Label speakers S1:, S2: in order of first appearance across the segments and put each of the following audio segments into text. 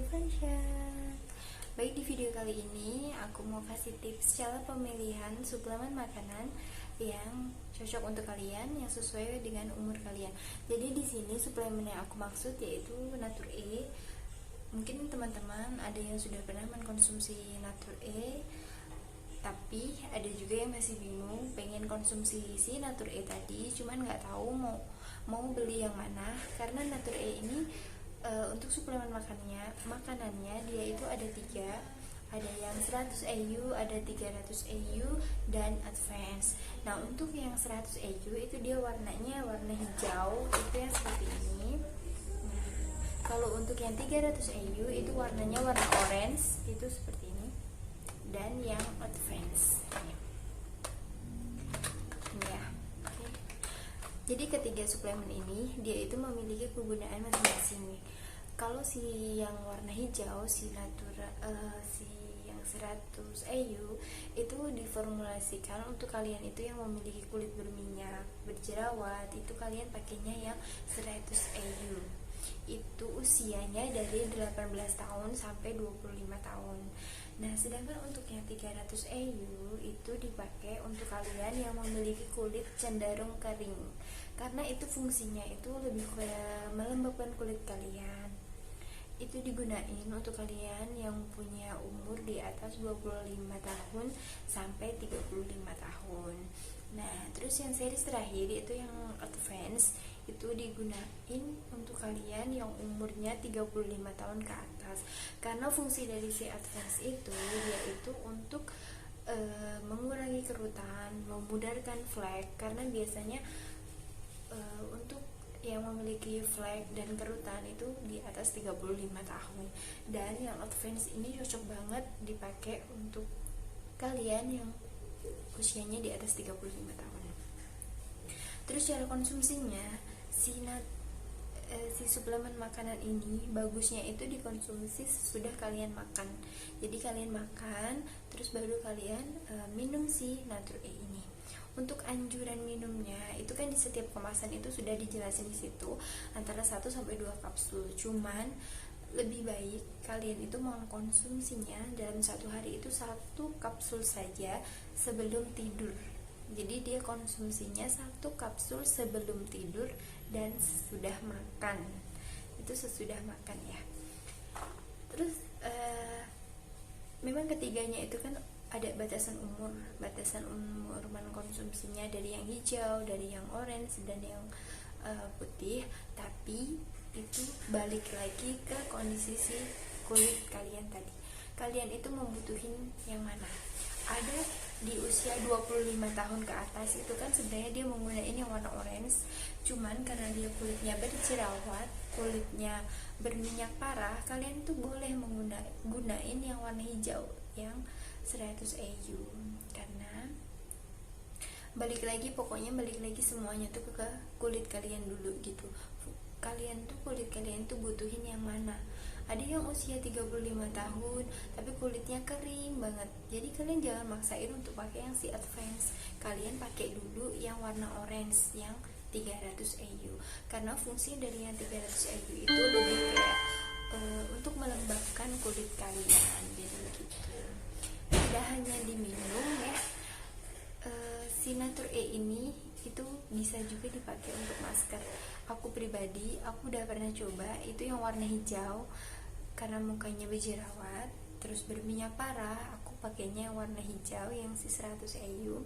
S1: Fashion. Baik, di video kali ini aku mau kasih tips cara pemilihan suplemen makanan yang cocok untuk kalian, yang sesuai dengan umur kalian. Jadi di sini suplemen yang aku maksud yaitu Natur-E. Mungkin teman-teman ada yang sudah pernah mengkonsumsi Natur-E, tapi ada juga yang masih bingung pengen konsumsi si Natur-E tadi, cuman nggak tahu mau beli yang mana. Karena Natur-E ini untuk suplemen makanannya dia itu ada 3, ada yang 100 EU, ada 300 EU, dan advance. Nah, untuk yang 100 EU itu dia warnanya warna hijau, itu yang seperti ini. Nah, kalau untuk yang 300 EU itu warnanya warna orange, itu seperti ini. Dan yang advance ya. Okay. Jadi ketiga suplemen ini dia itu memiliki kegunaan masing-masing nih. Kalau si yang warna hijau, si yang 100 EU itu diformulasikan untuk kalian itu yang memiliki kulit berminyak, berjerawat, itu kalian pakainya yang 100 EU. Itu usianya dari 18 tahun sampai 25 tahun. Nah, sedangkan untuk yang 300 EU itu dipakai untuk kalian yang memiliki kulit cenderung kering. Karena itu fungsinya itu lebih ke melembabkan kulit kalian. Itu digunain untuk kalian yang punya umur di atas 25 tahun sampai 35 tahun. Nah, terus yang series terakhir itu yang advance, itu digunain untuk kalian yang umurnya 35 tahun ke atas. Karena fungsi dari si advance itu yaitu untuk mengurangi kerutan, memudarkan flek. Karena biasanya untuk yang memiliki flek dan kerutan itu di atas 35 tahun. Dan yang advance ini cocok banget dipakai untuk kalian yang usianya di atas 35 tahun. Terus cara konsumsinya, si suplemen makanan ini bagusnya itu dikonsumsi sesudah kalian makan. Jadi kalian makan terus baru kalian minum si Natur-E ini. Untuk anjuran minumnya itu kan di setiap kemasan itu sudah dijelasin di situ antara 1 sampai 2 kapsul. Cuman lebih baik kalian itu mengkonsumsinya dalam satu hari itu 1 kapsul saja sebelum tidur. Jadi dia konsumsinya 1 kapsul sebelum tidur dan sesudah makan. Itu sesudah makan ya. Terus memang ketiganya itu kan ada batasan umur mengkonsumsinya, dari yang hijau, dari yang orange, dan yang putih. Tapi itu balik lagi ke kondisi si kulit kalian tadi. Kalian itu membutuhin yang mana? Ada di usia 25 tahun ke atas itu kan sebenarnya dia menggunakan yang warna orange, cuman karena dia kulitnya berjerawat, kulitnya berminyak parah, kalian tuh boleh menggunakan yang warna hijau yang 100 EU. Karena balik lagi semuanya tuh ke kulit kalian dulu gitu. Kalian tuh kulit kalian tuh butuhin yang mana? Ada yang usia 35 tahun tapi kulitnya kering banget. Jadi kalian jangan maksain untuk pakai yang si advance. Kalian pakai dulu yang warna orange yang 300 EU. Karena fungsi dari yang 300 EU itu lebih kayak untuk melembabkan kulit kalian. Jadi gitu. Tidak hanya diminum ya, si Natur-E ini itu bisa juga dipakai untuk masker. Aku pribadi, aku udah pernah coba itu yang warna hijau. Karena mukanya berjerawat terus berminyak parah, aku pakainya yang warna hijau yang si 100 EU.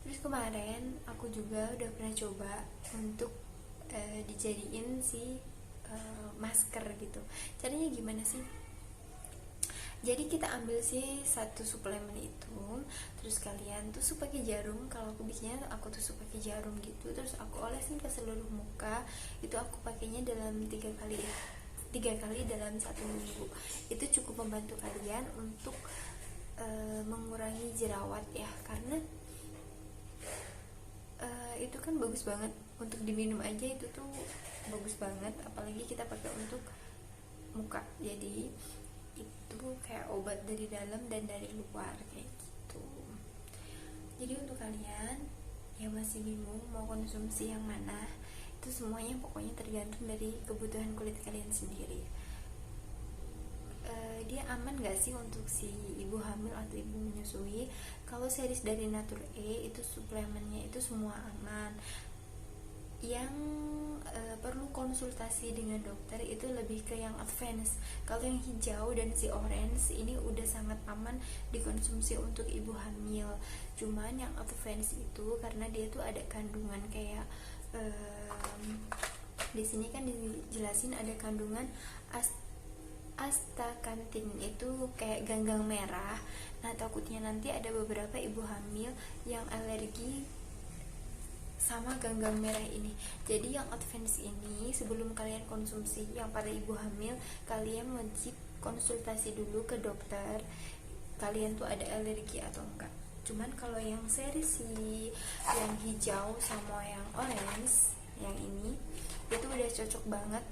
S1: Terus kemarin aku juga udah pernah coba untuk dijadiin si masker gitu. Caranya gimana sih? Jadi kita ambil sih 1 suplemen itu, terus kalian tusuk pakai jarum. Kalau aku biasanya aku tusuk pakai jarum gitu, terus aku olesin ke seluruh muka. Itu aku pakainya dalam 3 kali dalam 1 minggu. Itu cukup membantu kalian untuk mengurangi jerawat ya. Karena itu kan bagus banget untuk diminum aja, itu tuh bagus banget. Apalagi kita pakai untuk muka. Jadi itu kayak obat dari dalam dan dari luar kayak gitu. Jadi untuk kalian yang masih bingung mau konsumsi yang mana, itu semuanya pokoknya tergantung dari kebutuhan kulit kalian sendiri. aman gak sih untuk si ibu hamil atau ibu menyusui? Kalau series dari Nature E itu suplemennya itu semua aman. Yang perlu konsultasi dengan dokter itu lebih ke yang advance. Kalau yang hijau dan si orange ini udah sangat aman dikonsumsi untuk ibu hamil. Cuman yang advance itu karena dia tuh ada kandungan kayak di sini kan dijelasin ada kandungan astakantin, itu kayak ganggang merah. Nah, takutnya nanti ada beberapa ibu hamil yang alergi sama ganggang merah ini. Jadi yang advance ini sebelum kalian konsumsi, yang pada ibu hamil, kalian wajib konsultasi dulu ke dokter kalian tuh ada alergi atau enggak. Cuman kalau yang seri si yang hijau sama yang orange yang ini itu udah cocok banget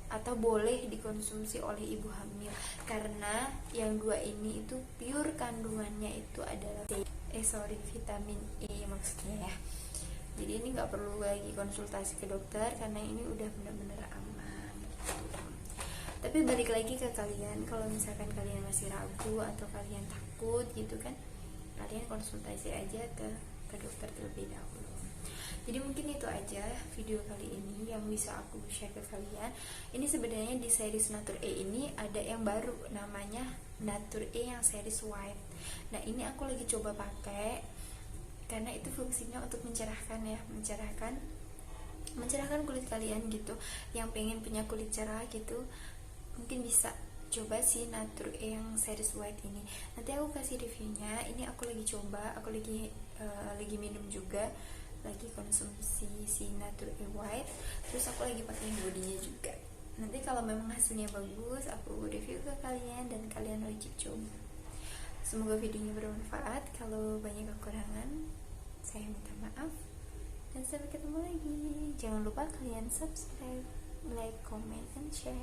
S1: atau boleh dikonsumsi oleh ibu hamil, karena yang dua ini itu pure kandungannya itu adalah vitamin E maksudnya ya. Jadi ini nggak perlu lagi konsultasi ke dokter karena ini udah benar-benar aman gitu. Tapi balik lagi ke kalian, kalau misalkan kalian masih ragu atau kalian takut gitu kan, kalian konsultasi aja ke dokter terlebih dahulu. Jadi mungkin itu aja video kali ini yang bisa aku share ke kalian. Ini sebenarnya di series Nature E ini ada yang baru namanya Nature E yang series white. Nah, ini aku lagi coba pakai karena itu fungsinya untuk mencerahkan ya, mencerahkan kulit kalian gitu. Yang pengen punya kulit cerah gitu, mungkin bisa coba sih Nature E yang series white ini. Nanti aku kasih reviewnya. Ini aku lagi coba, aku lagi minum juga, lagi konsumsi si Nature E white, terus aku lagi pakai bodinya juga. Nanti kalau memang hasilnya bagus, aku review ke kalian dan kalian wajib coba. Semoga videonya bermanfaat. Kalau banyak kekurangan, saya minta maaf. Dan sampai ketemu lagi. Jangan lupa kalian subscribe, like, comment, and share.